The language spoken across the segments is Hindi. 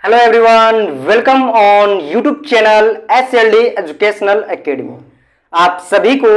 Hello everyone, welcome on YouTube channel SLD educational academy. आप सभी को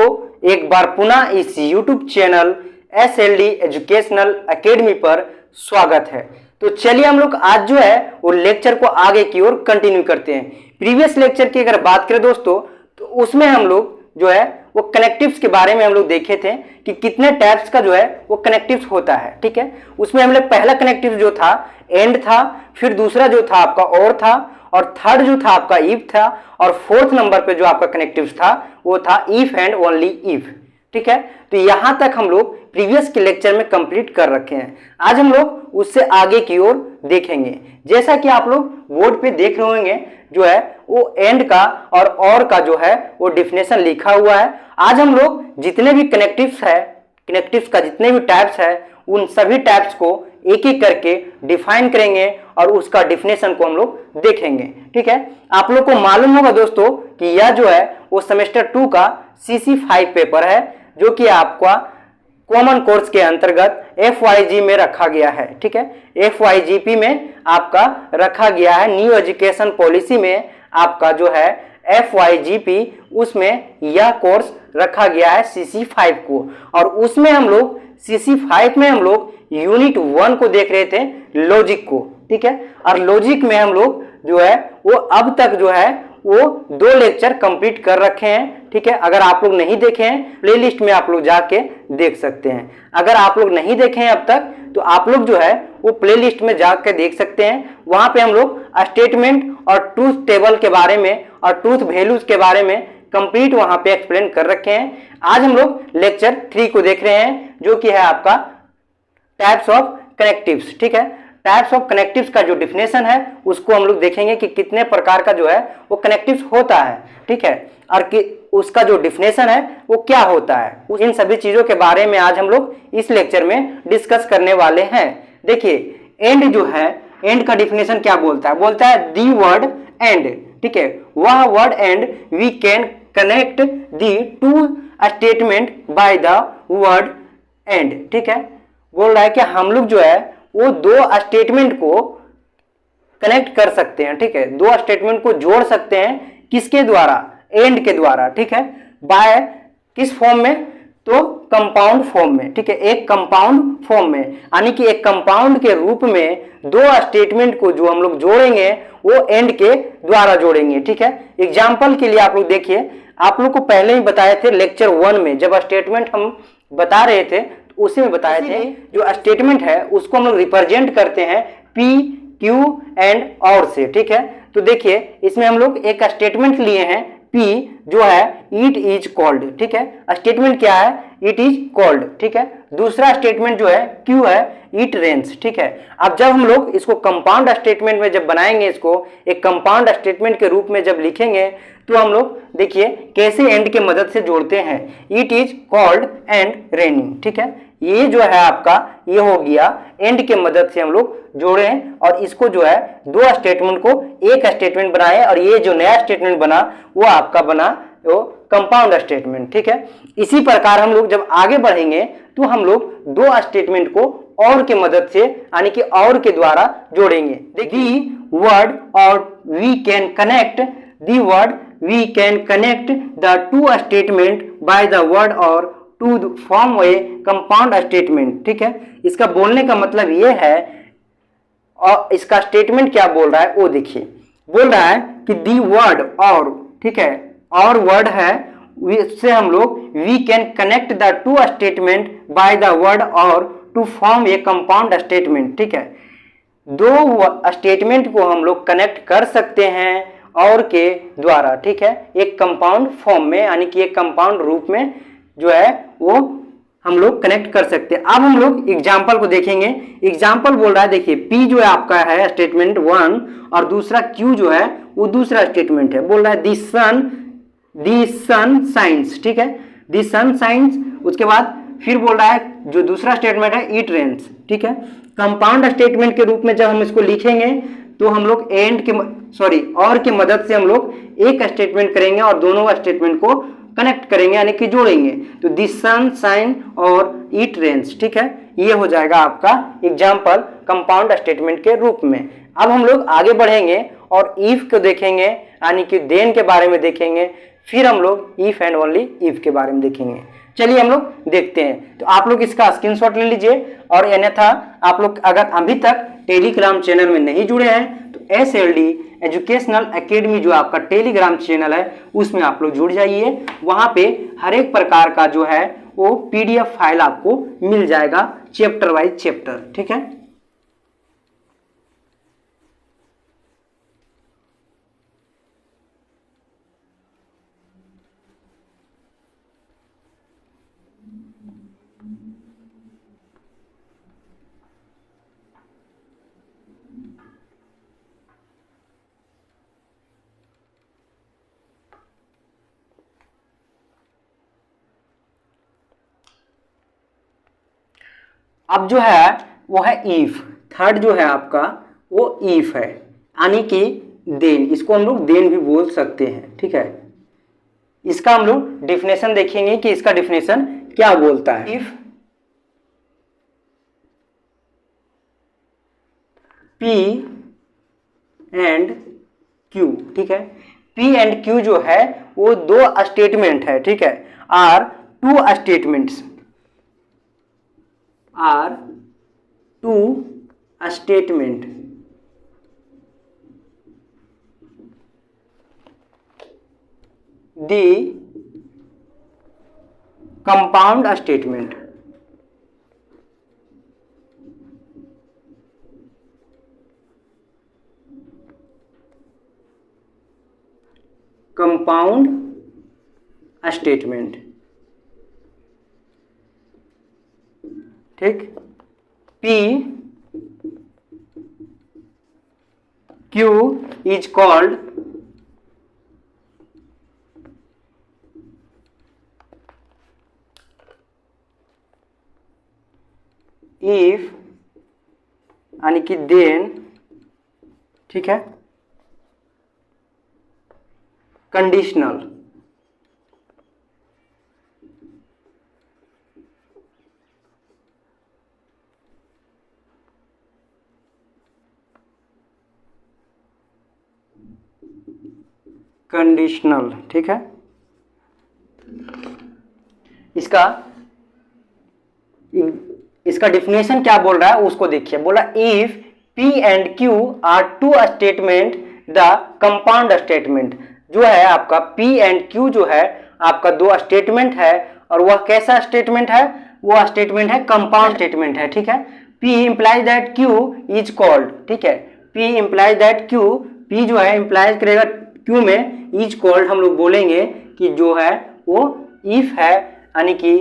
एक बार पुनः इस YouTube channel SLD educational academy पर स्वागत है। तो चलिए हम लोग आज जो है वो लेक्चर को आगे की ओर कंटिन्यू करते हैं। प्रीवियस लेक्चर की अगर बात करें दोस्तों, तो उसमें हम लोग जो है वो कनेक्टिव्स के बारे में हम लोग देखे थे कि कितने टाइप्स का जो है वो कनेक्टिव्स होता है। ठीक है, उसमें हम लोग पहला कनेक्टिव जो था एंड था, फिर दूसरा जो था आपका और था, और थर्ड जो था आपका इफ था, और फोर्थ नंबर पे जो आपका कनेक्टिव्स था वो था इफ एंड ओनली इफ। ठीक है, तो यहां तक हम लोग प्रीवियस के लेक्चर में कंप्लीट कर रखे हैं। आज हम लोग उससे आगे की ओर देखेंगे। जैसा कि आप लोग बोर्ड पे देख रहे होंगे जो है वो एंड का और का जो है वो डिफिनेशन लिखा हुआ है। आज हम लोग जितने भी कनेक्टिव्स का जितने भी टाइप्स है उन सभी टाइप्स को एक एक करके डिफाइन करेंगे और उसका डिफिनेशन को हम लोग देखेंगे। ठीक है, आप लोग को मालूम होगा दोस्तों कि यह जो है वो सेमेस्टर 2 का CC5 पेपर है, जो कि आपका कॉमन कोर्स के अंतर्गत FYG में रखा गया है। ठीक है, FYGP में आपका रखा गया है, न्यू एजुकेशन पॉलिसी में आपका जो है FYGP, उसमें यह कोर्स रखा गया है CC5 को। और उसमें हम लोग CC5 में हम लोग यूनिट 1 को देख रहे थे, लॉजिक को। ठीक है, और लॉजिक में हम लोग जो है वो अब तक जो है वो 2 लेक्चर कंप्लीट कर रखे हैं। ठीक है, अगर आप लोग नहीं देखे हैं प्लेलिस्ट में आप लोग जाके देख सकते हैं। अगर आप लोग नहीं देखे हैं अब तक तो आप लोग जो है वो प्लेलिस्ट में जाकर देख सकते हैं। वहां पे हम लोग स्टेटमेंट और ट्रूथ टेबल के बारे में और ट्रूथ वैल्यूज के बारे में कंप्लीट वहां पे एक्सप्लेन कर रखे हैं। आज हम लोग लेक्चर 3 को देख रहे हैं, जो कि है आपका टाइप्स ऑफ कनेक्टिव्स। ठीक है, टाइप्स ऑफ कनेक्टिव्स का जो डिफिनेशन है उसको हम लोग देखेंगे कि कितने प्रकार का जो है वो कनेक्टिव्स होता है। ठीक है, और कि उसका जो डिफिनेशन है वो क्या होता है, इन सभी चीजों के बारे में आज हम लोग इस लेक्चर में डिस्कस करने वाले हैं। देखिए, एंड जो है, एंड का डिफिनेशन क्या बोलता है? बोलता है दी वर्ड एंड। ठीक है, वह word and we can connect the two statement by the word and. ठीक है, बोल रहा है कि हम लोग जो है वो 2 स्टेटमेंट को कनेक्ट कर सकते हैं। ठीक है, 2 स्टेटमेंट को जोड़ सकते हैं, किसके द्वारा? एंड के द्वारा। ठीक है, बाय किस फॉर्म में? तो कंपाउंड फॉर्म में। ठीक है, एक कंपाउंड फॉर्म में, यानी कि एक कंपाउंड के रूप में 2 स्टेटमेंट को जो हम लोग जोड़ेंगे वो एंड के द्वारा जोड़ेंगे। ठीक है, एग्जाम्पल के लिए आप लोग देखिए, आप लोग को पहले ही बताए थे लेक्चर 1 में जब स्टेटमेंट हम बता रहे थे, उसी में बताए थे जो स्टेटमेंट है उसको हम लोग रिप्रेजेंट करते हैं P, Q एंड और से। ठीक है, तो देखिए इसमें हम लोग एक स्टेटमेंट लिए हैं P, जो है इट इज कॉल्ड। ठीक है, स्टेटमेंट क्या है? It is called. ठीक है, दूसरा स्टेटमेंट जो है Q है इट रेन्स। ठीक है, अब जब हम लोग इसको कंपाउंड स्टेटमेंट में जब बनाएंगे, इसको एक कंपाउंड स्टेटमेंट के रूप में जब लिखेंगे, तो हम लोग देखिए कैसे एंड के मदद से जोड़ते हैं। It is called and raining. ठीक है, ये जो है आपका ये हो गया एंड के मदद से हम लोग जोड़े, और इसको जो है 2 स्टेटमेंट को एक स्टेटमेंट बनाए, और ये जो नया स्टेटमेंट बना वो आपका बना वो कंपाउंड स्टेटमेंट। ठीक है, इसी प्रकार हम लोग जब आगे बढ़ेंगे तो हम लोग 2 स्टेटमेंट को और के मदद से, यानी कि और के द्वारा जोड़ेंगे। दी वर्ड और we can connect the word we can connect the 2 statement by the word और to form a compound statement. ठीक है, इसका बोलने का मतलब ये है, और इसका स्टेटमेंट क्या बोल रहा है वो देखिए। बोल रहा है कि दी वर्ड और, ठीक है, और वर्ड है, इससे हम लोग we can connect the 2 statement by the word और to form a compound statement. ठीक है, 2 स्टेटमेंट को हम लोग कनेक्ट कर सकते हैं और के द्वारा। ठीक है, एक कंपाउंड फॉर्म में, यानी कि एक कंपाउंड रूप में जो है वो हम लोग कनेक्ट कर सकते हैं। अब हम लोग एग्जाम्पल को देखेंगे। एग्जाम्पल बोल रहा है, देखिए P जो है आपका है स्टेटमेंट 1, और दूसरा Q जो है वो दूसरा स्टेटमेंट है। बोल रहा है दी सन साइंस। ठीक है, दी सन साइंस। उसके बाद फिर बोल रहा है जो दूसरा स्टेटमेंट है इट रेन्स। ठीक है, कंपाउंड स्टेटमेंट के रूप में जब हम इसको लिखेंगे तो हम लोग और के मदद से हम लोग एक स्टेटमेंट करेंगे और दोनों स्टेटमेंट को कनेक्ट करेंगे, यानी कि जोड़ेंगे। तो दी सन शाइन और इट रेन्स। ठीक है, ये हो जाएगा आपका एग्जाम्पल कंपाउंड स्टेटमेंट के रूप में। अब हम लोग आगे बढ़ेंगे और इफ को देखेंगे, यानी कि देन के बारे में देखेंगे, फिर हम लोग इफ एंड ओनली इफ के बारे में देखेंगे। चलिए हम लोग देखते हैं। तो आप लोग इसका स्क्रीनशॉट ले लीजिए, और अन्यथा आप लोग अगर अभी तक टेलीग्राम चैनल में नहीं जुड़े हैं तो SLD एजुकेशनल एकेडमी जो आपका टेलीग्राम चैनल है उसमें आप लोग जुड़ जाइए। वहां पे हर एक प्रकार का जो है वो PDF फाइल आपको मिल जाएगा, चैप्टर वाइज चैप्टर, ठीक है। अब जो है वो है इफ, थर्ड जो है आपका वो इफ है, यानी कि देन, इसको हम लोग देन भी बोल सकते हैं, ठीक है। इसका हम लोग डिफिनेशन देखेंगे कि इसका डिफिनेशन क्या बोलता है। इफ P एंड Q, ठीक है, P एंड Q जो है वो दो स्टेटमेंट है, ठीक है, are two statements, are two statement, the compound statement, compound statement, ठीक। P Q is called if, यानी कि then, ठीक है, कंडीशनल, कंडीशनल, ठीक है। इसका डिफिनेशन क्या बोल रहा है उसको देखिए। बोला if P and Q are two statement the compound statement, जो है आपका P एंड Q जो है आपका दो स्टेटमेंट है, और वह कैसा स्टेटमेंट है, वो स्टेटमेंट है कंपाउंड स्टेटमेंट है, ठीक है। P implies that Q is called, ठीक है, P implies that Q, P जो है implies करेगा Q में, is called हम लोग बोलेंगे कि जो है वो if है, यानी कि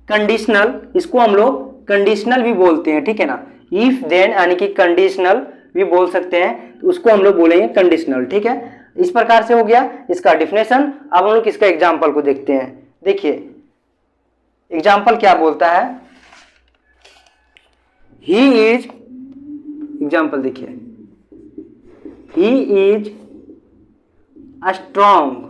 कंडीशनल, इसको हम लोग कंडीशनल भी बोलते हैं, ठीक है ना। इफ देन यानी कि कंडीशनल भी बोल सकते हैं, तो उसको हम लोग बोलेंगे कंडीशनल, ठीक है। इस प्रकार से हो गया इसका डिफिनेशन। अब हम लोग इसका एग्जाम्पल को देखते हैं। देखिए एग्जाम्पल क्या बोलता है। ही इज, एग्जाम्पल देखिए, ही is strong,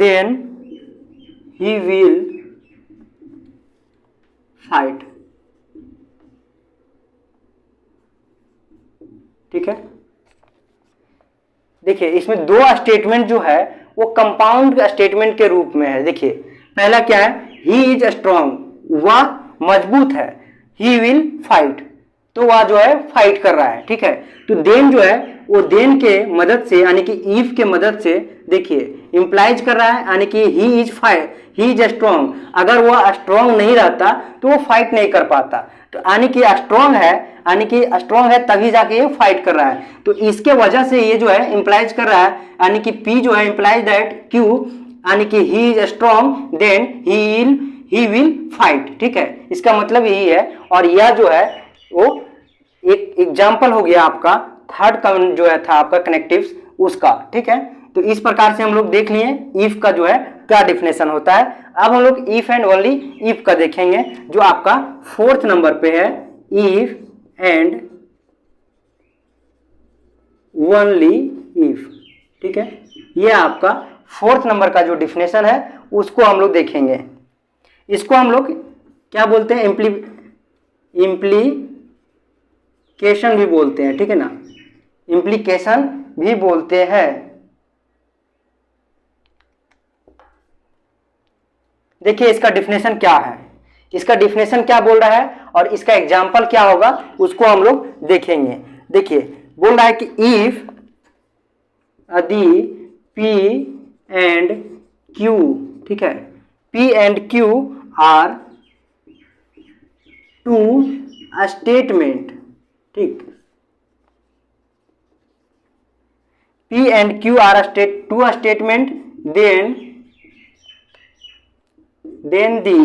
then he will fight, ठीक है। देखिए इसमें दो स्टेटमेंट जो है वो कंपाउंड स्टेटमेंट के रूप में है। देखिए पहला क्या है, ही इज स्ट्रॉन्ग, वह मजबूत है, ही विल फाइट, तो वह जो है फाइट कर रहा है, ठीक है। तो देन जो है वो देन के मदद से, यानी कि इफ के मदद से, देखिए इंप्लाइज कर रहा है, यानी कि he is fight, he is strong. अगर वह स्ट्रॉन्ग नहीं रहता तो वो फाइट नहीं कर पाता, तो यानी कि स्ट्रॉन्ग है, यानी कि स्ट्रॉन्ग है तभी जाके ये फाइट कर रहा है। तो इसके वजह से ये जो है इंप्लाइज कर रहा है, यानी कि पी जो है इंप्लाइज दैट क्यू, यानी कि he is strong then he will fight, ठीक है। इसका मतलब यही है। और यह जो है वो एक एग्जाम्पल हो गया आपका थर्ड जो है था आपका कनेक्टिव्स उसका, ठीक है। तो इस प्रकार से हम लोग देख लिए इफ का जो है क्या डिफिनेशन होता है। अब हम लोग इफ एंड ओनली इफ का देखेंगे, जो आपका 4th नंबर पे है, इफ एंड ओनली इफ, ठीक है। ये आपका 4th नंबर का जो डिफिनेशन है उसको हम लोग देखेंगे। इसको हम लोग क्या बोलते हैं, इम्प्लीकेशन भी बोलते हैं, ठीक है ना, इम्प्लीकेशन भी बोलते हैं। देखिए इसका डिफिनेशन क्या है, इसका डिफिनेशन क्या बोल रहा है और इसका एग्जाम्पल क्या होगा उसको हम लोग देखेंगे। देखिए बोल रहा है कि इफ यदि P एंड Q, ठीक है, P and Q are two statement, ठीक, P and Q are two statement, then the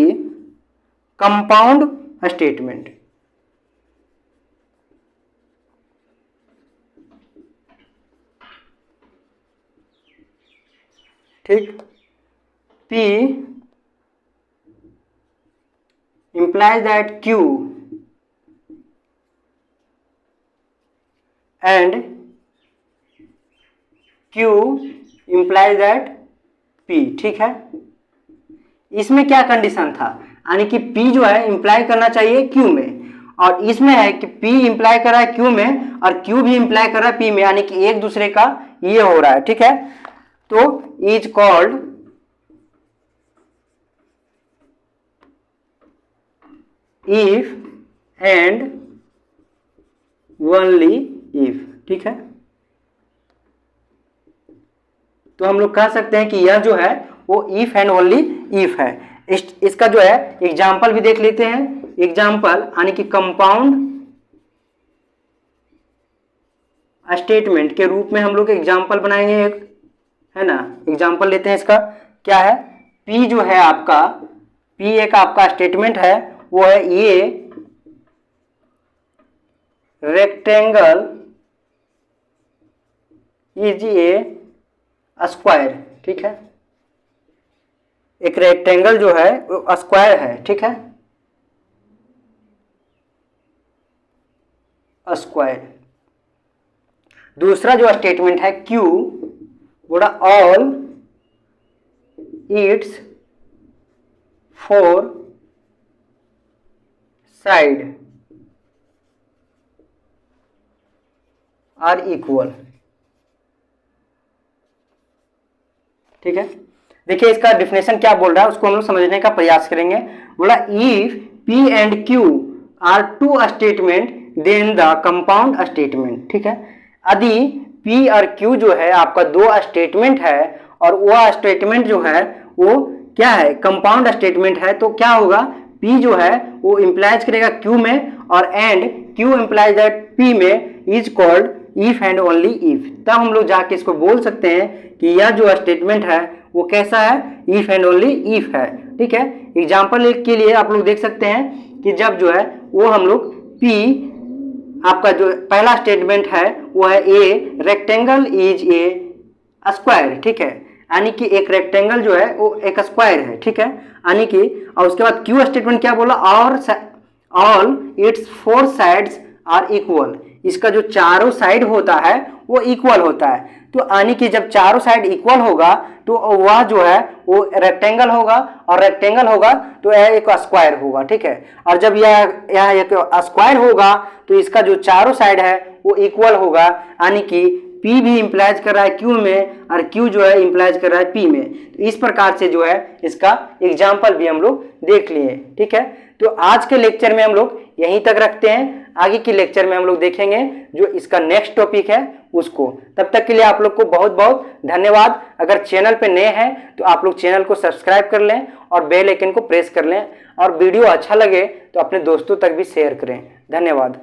compound statement, ठीक, P implies that Q and Q implies that P, ठीक है। इसमें क्या कंडीशन था, यानी कि P जो है इंप्लाई करना चाहिए Q में, और इसमें है कि P इंप्लाई कर रहा है Q में और Q भी इंप्लाई कर रहा है P में, यानी कि एक दूसरे का ये हो रहा है, ठीक है। तो is called if and only if, ठीक है। तो हम लोग कह सकते हैं कि यह जो है वो इफ एंड ओनली इफ है। इसका जो है एग्जाम्पल भी देख लेते हैं। एग्जाम्पल यानी कि कंपाउंड स्टेटमेंट के रूप में हम लोग एग्जाम्पल बनाएंगे एक, है ना। एग्जाम्पल लेते हैं इसका, क्या है, P जो है आपका, P एक आपका स्टेटमेंट है, वो है ये रेक्टेंगल इज ए स्क्वायर, ठीक है। एक रेक्टेंगल जो है वो स्क्वायर है, ठीक है, स्क्वायर। दूसरा जो स्टेटमेंट है Q, बोला all its four side are equal, ठीक है। देखिए इसका डिफिनेशन क्या बोल रहा है उसको हम लोग समझने का प्रयास करेंगे। बोला if P and Q are two statement then the compound statement, ठीक है। यदि P और Q जो है आपका दो स्टेटमेंट है और वह स्टेटमेंट जो है वो क्या है, कंपाउंड स्टेटमेंट है, तो क्या होगा, P जो है वो इंप्लाइज करेगा Q में और and Q implies that P में is called if and only if. तब हम लोग जाके इसको बोल सकते हैं कि यह जो स्टेटमेंट है वो कैसा है, इफ एंड ओनली इफ है, ठीक है। एग्जाम्पल के लिए आप लोग देख सकते हैं कि जब जो है वो हम लोग P आपका जो पहला स्टेटमेंट है वो है a rectangle is a square, ठीक है, यानी कि एक रेक्टेंगल जो है वो एक स्क्वायर है, ठीक है, यानी कि, और उसके बाद Q स्टेटमेंट क्या बोला, और all its four sides are equal, इसका जो चारों साइड होता है वो इक्वल होता है। तो यानी कि जब चारों साइड इक्वल होगा तो वह जो है वो रेक्टेंगल होगा, और रेक्टेंगल होगा तो यह एक स्क्वायर होगा, ठीक है। और जब यह एक स्क्वायर होगा तो इसका जो चारों साइड है वो इक्वल होगा, यानी कि P भी इंप्लाइज कर रहा है Q में और Q जो है इंप्लाइज कर रहा है P में। तो इस प्रकार से जो है इसका एग्जाम्पल भी हम लोग देख लिए, ठीक है। तो आज के लेक्चर में हम लोग यहीं तक रखते हैं, आगे के लेक्चर में हम लोग देखेंगे जो इसका नेक्स्ट टॉपिक है उसको। तब तक के लिए आप लोग को बहुत बहुत धन्यवाद। अगर चैनल पे नए हैं तो आप लोग चैनल को सब्सक्राइब कर लें और बेल आइकन को प्रेस कर लें, और वीडियो अच्छा लगे तो अपने दोस्तों तक भी शेयर करें। धन्यवाद।